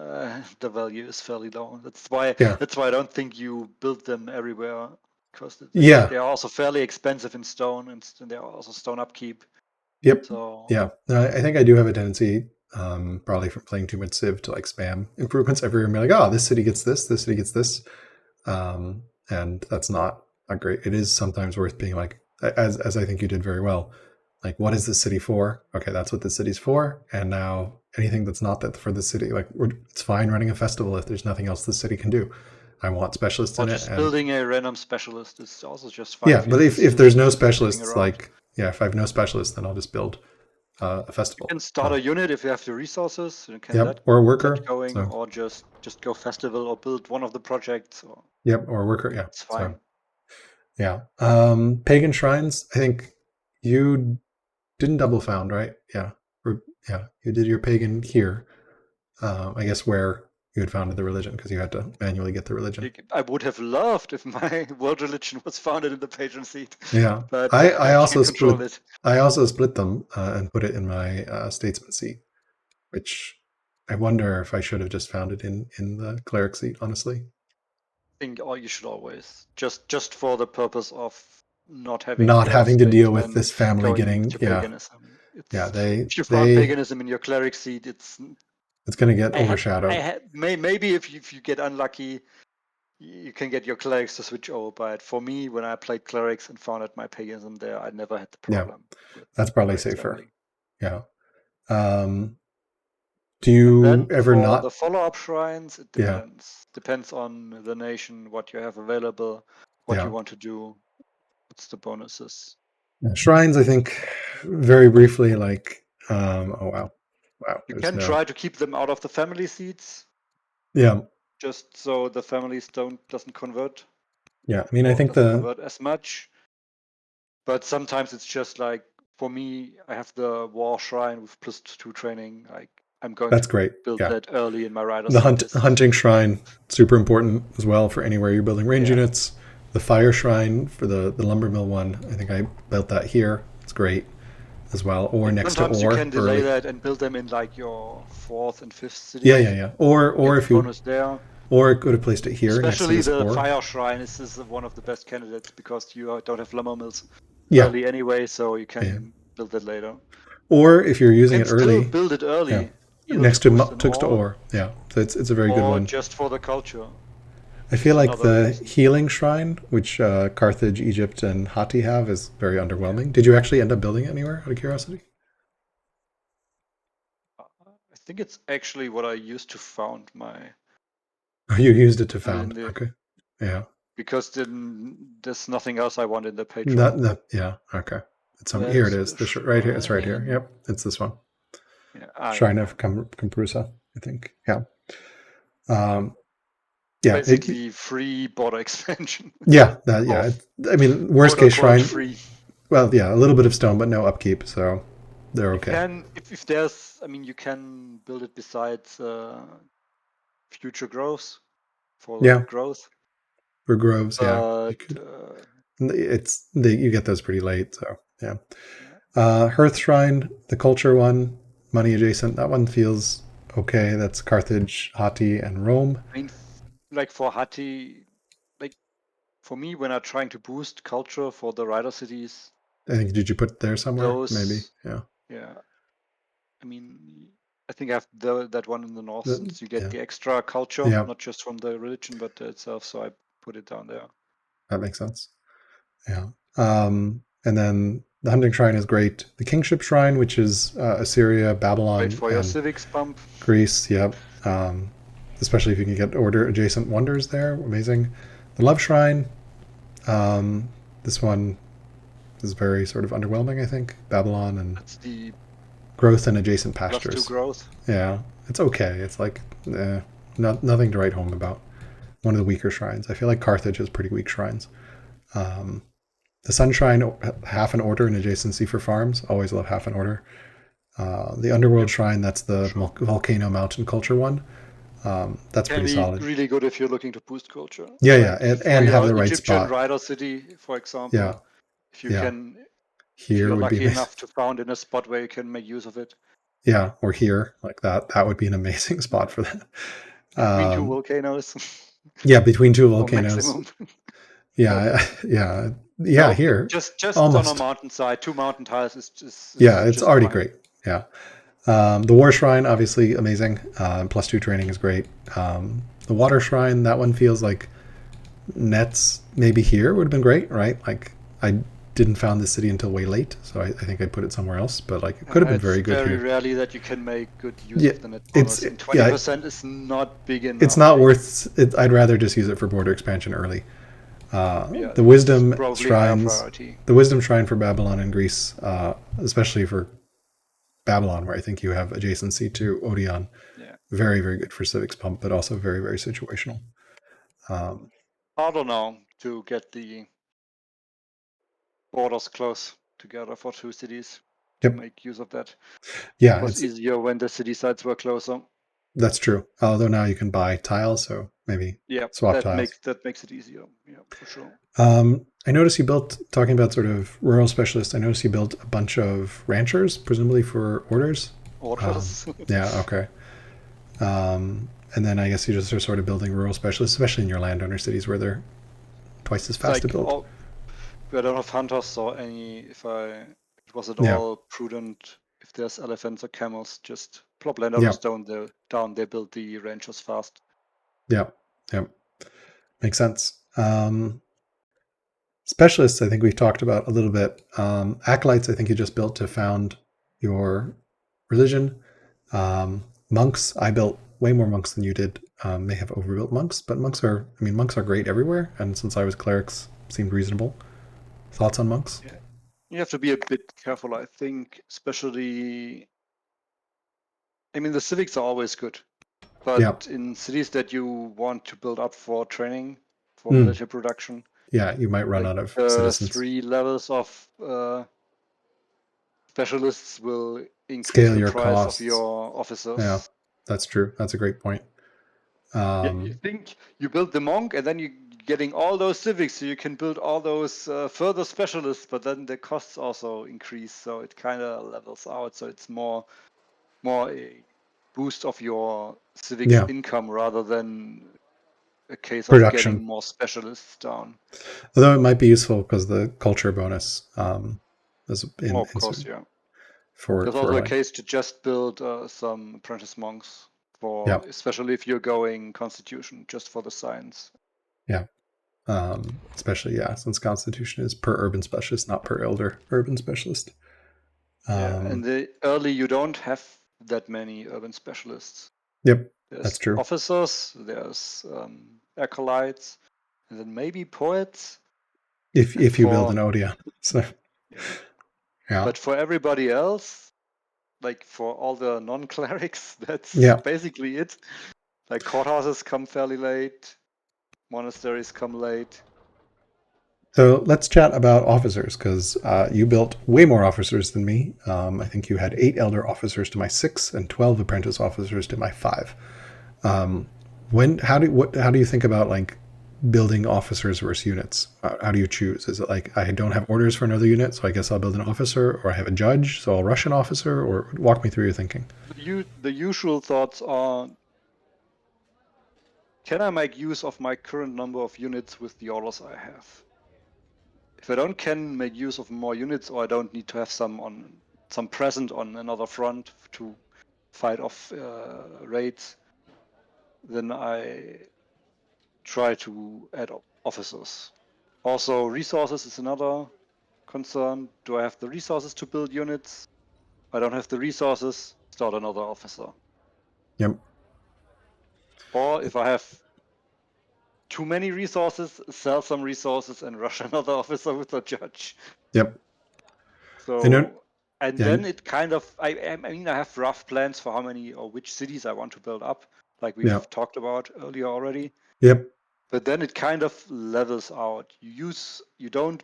the value is fairly low. That's why yeah, I don't think you build them everywhere because yeah. they are also fairly expensive in stone and they are also stone upkeep. Yep. So Yeah. No, I think I do have a tendency, probably from playing too much Civ, to like spam improvements everywhere and be like, oh, this city gets this city gets this. And that's not a great. It is sometimes worth being like, as I think you did very well. Like, what is the city for? Okay, that's what the city's for. And now anything that's not that for the city, like it's fine running a festival if there's nothing else the city can do. I want specialists Or in it. just building a random specialist is also just fine. Yeah, but if there's no specialists, like, yeah, if I have no specialists, then I'll just build a festival. You can start a unit if you have the resources. You can Yep, or a worker. going, or just go festival or build one of the projects. Or, yep, or a worker. Yeah, it's fine. So, yeah. Pagan shrines. I think you didn't double found, right? Yeah. Yeah. You did your pagan here. I guess where you had founded the religion, because you had to manually get the religion. I would have loved if my world religion was founded in the pagan seat. Yeah. But I also split it. I also split them and put it in my statesman seat, which I wonder if I should have just found it in the cleric seat, honestly. I think you should always just for the purpose of not having to deal with this family getting paganism. If you found paganism in your cleric seat, it's going to get overshadowed. Maybe if you get unlucky, you can get your clerics to switch over. But for me, when I played clerics and founded my paganism there, I never had the problem. Yeah, that's probably safer. Family. Yeah. Do you ever not the follow-up shrines? It depends. Depends on the nation, what you have available, what you want to do. What's the bonuses? Yeah, shrines, I think, very briefly, like oh wow. You can try to keep them out of the family seats. Yeah. Just so the families doesn't convert. Yeah, I mean, I think convert as much. But sometimes it's just like, for me, I have the war shrine with +2 training. Like, I'm going to build that early in my riders. The hunting shrine, super important as well for anywhere you're building range units. The fire shrine for the lumber mill one, I think I built that here. It's great as well. Or next to ore. Sometimes you can delay that and build them in like your 4th and 5th city. Yeah. Or if you there. Or it could have placed it here. Especially next to the fire shrine is one of the best candidates because you don't have lumber mills early anyway, so you can build it later. Or if you're using it early, build it early. Next to ore. Yeah, so it's a very good one. Just for the culture. I feel like the healing shrine, which Carthage, Egypt, and Hatti have, is very underwhelming. Did you actually end up building it anywhere, out of curiosity? I think it's actually what I used to found my... You used it to found, okay. Yeah. Because then there's nothing else I want in the Patreon. Yeah, okay. Here it is, right here. It's right here. Yep, it's this one. Shrine of Comprusa, I think. Yeah. Basically free border expansion. I mean, worst case shrine. Free. Well, a little bit of stone, but no upkeep, so they're okay. If there's, you can build it besides future growth for growth. For groves, you get those pretty late, so Hearth Shrine, the culture one, money adjacent. That one feels okay. That's Carthage, Hatti, and Rome. Like for Hatti, like for me, when I'm trying to boost culture for the rider cities, I think did you put there somewhere? Maybe, yeah. I think I have that one in the north, since you get the extra culture, not just from the religion but itself. So I put it down there. That makes sense. Yeah. And then the hunting shrine is great. The kingship shrine, which is Assyria, Babylon, great for your civics bump. Greece. Yep. Especially if you can get order adjacent wonders there. Amazing. The love shrine. This one is very sort of underwhelming, I think. Babylon and that's the growth and adjacent pastures. +2 growth. Yeah, it's okay. It's like nothing to write home about. One of the weaker shrines. I feel like Carthage has pretty weak shrines. The sun shrine, half an order in adjacency for farms. Always love half an order. The underworld shrine, that's the volcano mountain culture one. That's pretty solid. Really good if you're looking to boost culture. And have the right Egyptian spot. rider city, for example. Yeah. If you can, here if you're would lucky be enough to found in a spot where you can make use of it. Yeah, or here, like that. That would be an amazing spot for that. Between two volcanoes. Between two volcanoes. Here. Just almost on a mountainside, 2 mountain tiles is just. It's already great. Yeah. The war shrine, obviously amazing. +2 training is great. The water shrine, that one feels like nets maybe here would have been great, right? Like I didn't found this city until way late, so I think I put it somewhere else. But like, it could have been It's very good very here. rarely that you can make good use Yeah, of the net it's bonus, and yeah, 20% is not big it's enough. not worth it. I'd rather just use it for border expansion early. Yeah, The it's wisdom probably higher shrines, priority. the wisdom shrine for Babylon and Greece, especially for Babylon, where I think you have adjacency to Odeon. Yeah. Very, very good for civics pump, but also very, very situational. Harder now to get the borders close together for two cities to Yep. make use of that. Yeah, It was easier when the city sites were closer. that's true. Although now you can buy tiles, so maybe swap tiles. That makes it easier. Yeah, for sure. I noticed you built, talking about sort of rural specialists, I noticed you built a bunch of ranchers, presumably for orders. Orders. Yeah, okay. And then I guess you just are sort of building rural specialists, especially in your landowner cities where they're twice as It's fast to like build. I don't have hunters or any. It was at Yeah, all prudent. If there's elephants or camels, just plop yeah, landowners down. They build the ranches fast. yeah, yeah. Makes sense. Specialists, I think we've talked about a little bit. Acolytes, I think you just built to found your religion. Monks, I built way more monks than you did. May have overbuilt monks, but monks are great everywhere. And since I was clerics, seemed reasonable. Thoughts on monks? Yeah. You have to be a bit careful, I think, especially. I mean, the civics are always good, Yeah. but in cities that you want to build up for training, for Mm. military production, Yeah, you might run like out of the citizens. 3 levels of specialists will increase Scale the your price of costs. your Yeah, officers. that's true. That's a great point. Yeah, you think you build the monk and then you're getting all those civics, so you can build all those further specialists, but then the costs also increase, so it kind of levels out. So it's more a boost of your civics Yeah, income rather than a case of getting production. more specialists down. Although it might be useful because the culture bonus is Oh, of course, yeah. There's for also a like case to just build some apprentice monks yeah, for, especially if you're going constitution, just for the science. yeah. Especially yeah, since Constitution is per urban specialist, not per elder urban specialist. Yeah, and the early you don't have that many urban specialists. Yep, that's There's true. officers, there's acolytes, and then maybe poets. And If you build for an Odeon, so yeah, yeah, but for everybody else, like for all the non-clerics, that's yeah. basically it. Like courthouses come fairly late, monasteries come late. So let's chat about officers because you built way more officers than me. I think you had 8 elder officers to my 6 and 12 apprentice officers to my 5. How do you think about like building officers versus units? How do you choose? Is it like I don't have orders for another unit, so I guess I'll build an officer, or I have a judge, so I'll rush an officer, or walk me through your thinking? The usual thoughts are, can I make use of my current number of units with the orders I have? If I don't can make use of more units, or I don't need to have some present on another front to fight off raids, then I try to add officers. Also, resources is another concern. Do I have the resources to build units? If I don't have the resources, start another officer. Yep. Or if I have too many resources, sell some resources and rush another officer with a judge. Yep. I know. So, and Yeah. then it kind of, I mean, I have rough plans for how many or which cities I want to build up, like Yeah. we've talked about earlier already. Yep. But then it kind of levels out. You don't,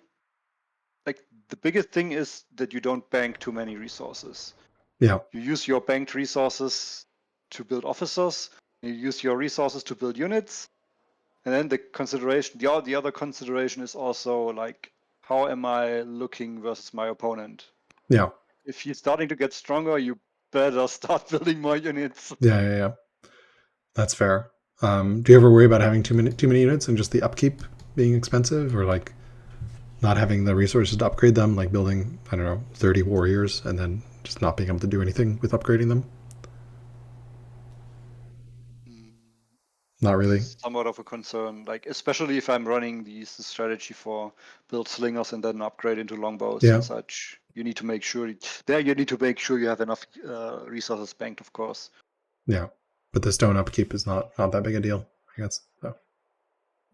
like, the biggest thing is that you don't bank too many resources. Yeah. You use your banked resources to build officers, you use your resources to build units, and then the other consideration is also like, how am I looking versus my opponent? Yeah. If he's starting to get stronger, you better start building more units. Yeah. Yeah. Yeah. That's fair. Do you ever worry about having too many units and just the upkeep being expensive, or like not having the resources to upgrade them, like building, I don't know, 30 warriors and then just not being able to do anything with upgrading them? Not really. somewhat of a concern. Like especially if I'm running the strategy for build slingers and then upgrade into longbows Yeah. and such. You need to make sure you have enough resources banked, of course. Yeah. But the stone upkeep is not that big a deal, I guess. So.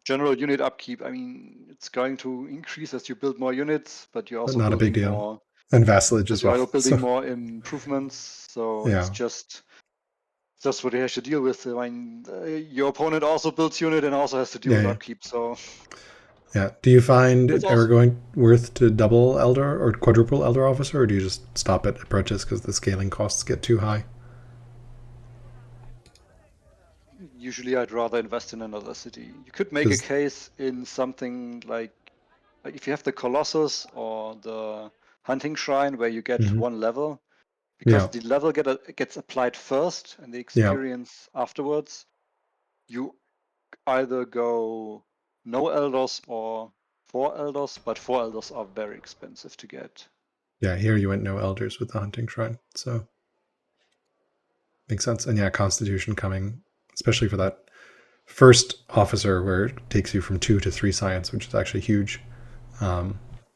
General unit upkeep, I mean, it's going to increase as you build more units, but you're But also not a big building deal. more, And vassalage as as you well. are building So more improvements. So yeah. it's just that's what you have to deal with. I mean, your opponent also builds unit and also has to deal with Yeah. upkeep. So Yeah. Do you find it's it ever also going worth to double elder or quadruple elder officer, or do you just stop at apprentice because the scaling costs get too high? usually I'd rather invest in another city. You could make a Because case in something like if you have the Colossus or the Hunting Shrine where you get one level, because yeah, the level gets applied first and the yeah, experience afterwards, you either go no elders or 4 elders, but 4 elders are very expensive to get. yeah. Here you went no elders with the hunting shrine, so makes sense. And yeah, Constitution coming, especially for that first officer where it takes you from 2 to 3 science, which is actually huge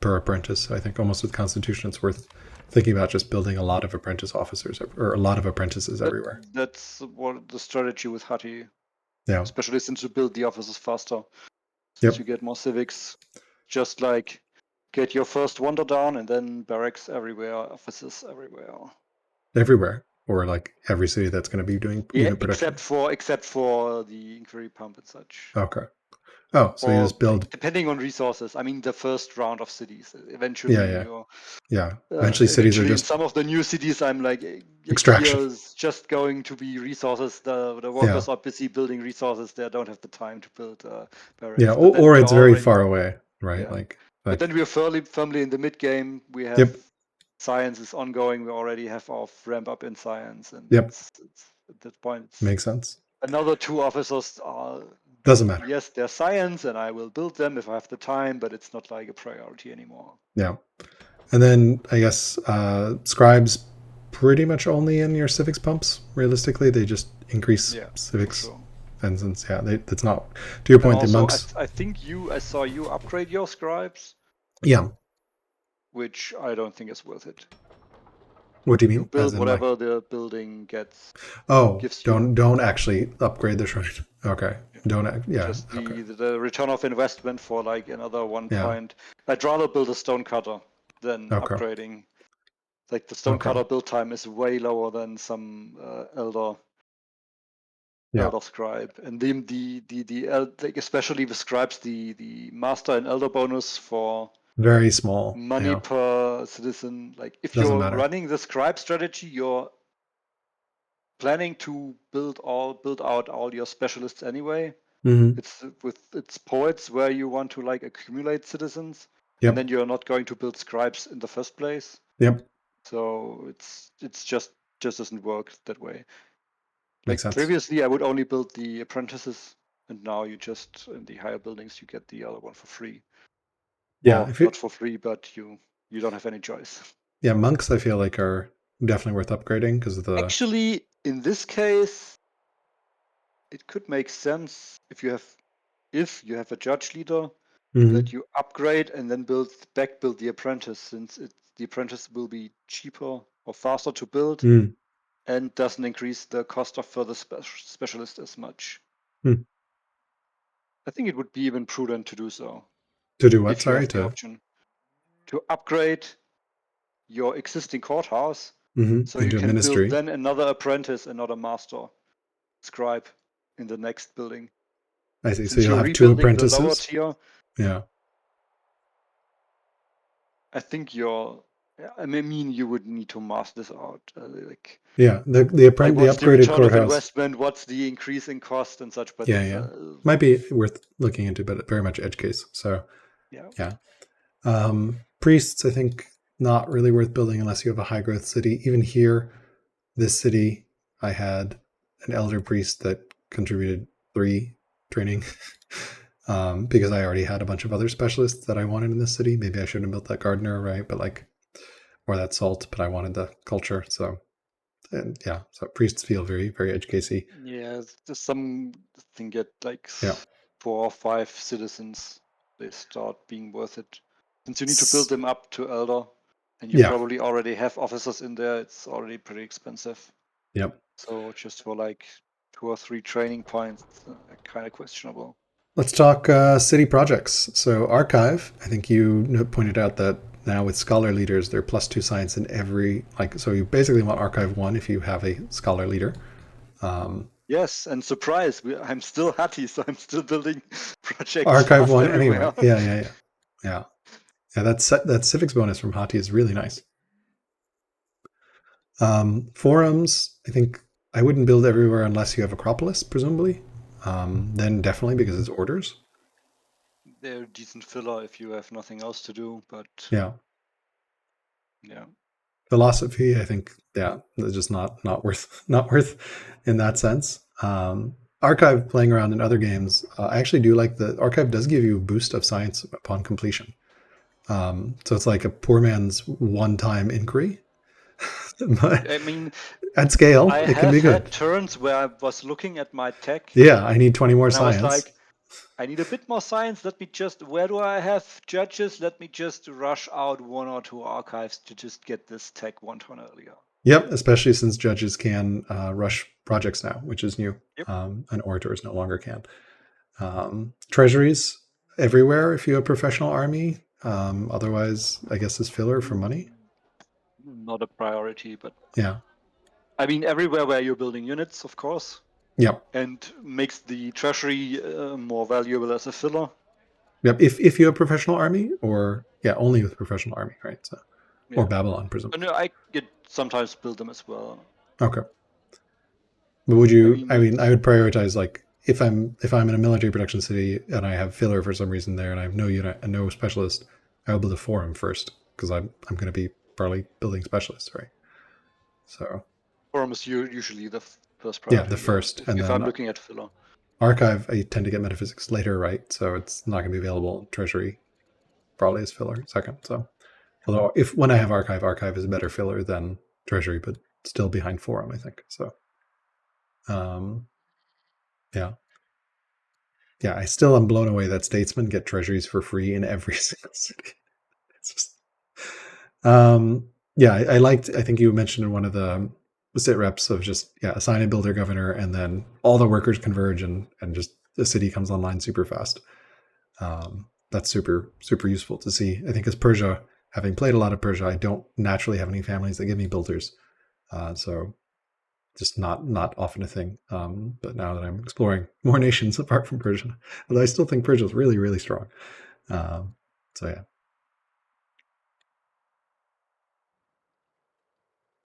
per apprentice. So I think almost with Constitution, it's worth thinking about just building a lot of apprentice officers or a lot of apprentices everywhere. That's what the strategy with Hatti, Yeah. especially since you build the offices faster, since you Yep. get more civics. Just like get your first wonder down and then barracks everywhere, offices everywhere. Everywhere, or like every city that's going to be doing Yeah, unit production. except for the inquiry pump and such. Okay. Oh, so you Or just build. depending on resources. I mean, the first round of cities. Yeah, Eventually, yeah, you're yeah. Eventually, cities are eventually in just some of the new cities, I'm like, extraction. here's just going to be resources. The Yeah, workers are busy building resources. They don't have the time to build yeah. barracks. But then Or we are it's very already, far away, right? yeah. Like, But then like. we are firmly in the mid game. We have Yep, science is ongoing. We already have our ramp up in science, and yep. it's at that point. Makes sense. Another 2 officers are, Doesn't matter. yes, they're science, and I will build them if I have the time, but it's not like a priority anymore. Yeah. And then I guess scribes pretty much only in your civics pumps. Realistically, they just increase Yeah, for civics. sure. And since that's not to your And point, the also, monks. I think I saw you upgrade your scribes, Yeah. which I don't think is worth it. What do you You mean? As build in like, whatever the building oh, gives you. don't actually upgrade the shrine. Okay. Yeah. Don't. Yeah. Just Okay. the return of investment for like another one Yeah. point. I'd rather build a stone cutter than Okay. upgrading. Like the stone Okay. cutter build time is way lower than some Yeah. elder scribe, and like especially the scribes, the master and elder bonus for Very small. money Yeah. per citizen. Like if Doesn't you're matter. running the scribe strategy, you're planning to build out all your specialists anyway. Mm-hmm. It's poets where you want to like accumulate citizens, and then Yep. you're not going to build scribes in the first place. Yep. So it's just doesn't work that way. Makes Like sense. previously, I would only build the apprentices, and now you just in the higher buildings you get the other one for free. Yeah. Well, If not it. for free, but you don't have any choice. Yeah. Monks, I feel like are definitely worth upgrading because of the. Actually, in this case, it could make sense if you have a judge leader Mm-hmm. that you upgrade and then build the apprentice, since the apprentice will be cheaper or faster to build Mm-hmm. and doesn't increase the cost of further specialist as much. I think it would be even prudent to do so To do what? if you Sorry. have the To. option to upgrade your existing courthouse so you Into a can build ministry. then another apprentice and not a master scribe in the next building. I see. So Since you'll you're have two rebuilding the lower apprentices. tier, Yeah. I think I mean, you would need to master this out. Like, Yeah. like The what's the upgraded return of courthouse. investment? What's the increase in cost and such? But Yeah. Yeah. Might be worth looking into, but very much edge case. So yeah, yeah. Priests, I think, not really worth building unless you have a high growth city. Even here, this city, I had an elder priest that contributed 3 training because I already had a bunch of other specialists that I wanted in this city. Maybe I shouldn't have built that gardener, right? But like, or that salt, but I wanted the culture. So And yeah, so priests feel very, very edge casey. Yeah, there's some thing at like Yeah. 4 or 5 citizens, they start being worth it. Since you need to build them up to elder, and you Yeah. probably already have officers in there, it's already pretty expensive. Yep. So just for like 2 or 3 training points, kind of questionable. Let's talk city projects. So archive, I think you pointed out that now with scholar leaders, they're +2 science in every, like, so you basically want archive 1 if you have a scholar leader. Yes, and surprise, I'm still Hatti, so I'm still building projects. Archive 1 everywhere. anyway. Yeah. That civics bonus from Hatti is really nice. Forums, I think I wouldn't build everywhere unless you have Acropolis, presumably. Then definitely because it's orders. They're a decent filler if you have nothing else to do, but Yeah. yeah. Philosophy, I think, yeah, it's just not worth in that sense. Archive, playing around in other games, I actually do like the archive does give you a boost of science upon completion. So it's like a poor man's one-time inquiry. But I mean, at scale, I it can be have good. had turns where I was looking at my tech. Yeah, I need 20 more and science. I was like, I need a bit more science. Where do I have judges? Let me just rush out 1 or 2 archives to just get this tech 1 turn earlier. Yep, especially since judges can rush projects now, which is new. Yep. And orators no longer can. Treasuries everywhere if you have a professional army. Otherwise, I guess is filler for money. Not a priority, but yeah. I mean, everywhere where you're building units, of course. Yep. And makes the treasury more valuable as a filler. Yep. If you have a professional army, or only with professional army, right? So, Yeah. or Babylon, presumably. No, I could sometimes build them as well. Okay. But would you? I mean, I would prioritize like if I'm in a military production city and I have filler for some reason there, and I have no unit and no specialist, I will build a forum first because I'm going to be probably building specialists, right? So forum is usually the first priority. Yeah, the first, and if then I'm looking at filler. Archive, I tend to get metaphysics later, right? So it's not going to be available in treasury. Probably as filler second. So, although when I have archive is a better filler than treasury, but still behind forum, I think. So, yeah, I still am blown away that statesmen get treasuries for free in every single city. It's just, I liked. I think you mentioned in one of the sit reps of just assign a builder governor, and then all the workers converge, and just the city comes online super fast. That's super useful to see. I think as Persia, having played a lot of Persia, I don't naturally have any families that give me builders, so just not often a thing. But now that I'm exploring more nations apart from Persia, although I still think Persia is really, really strong. So yeah,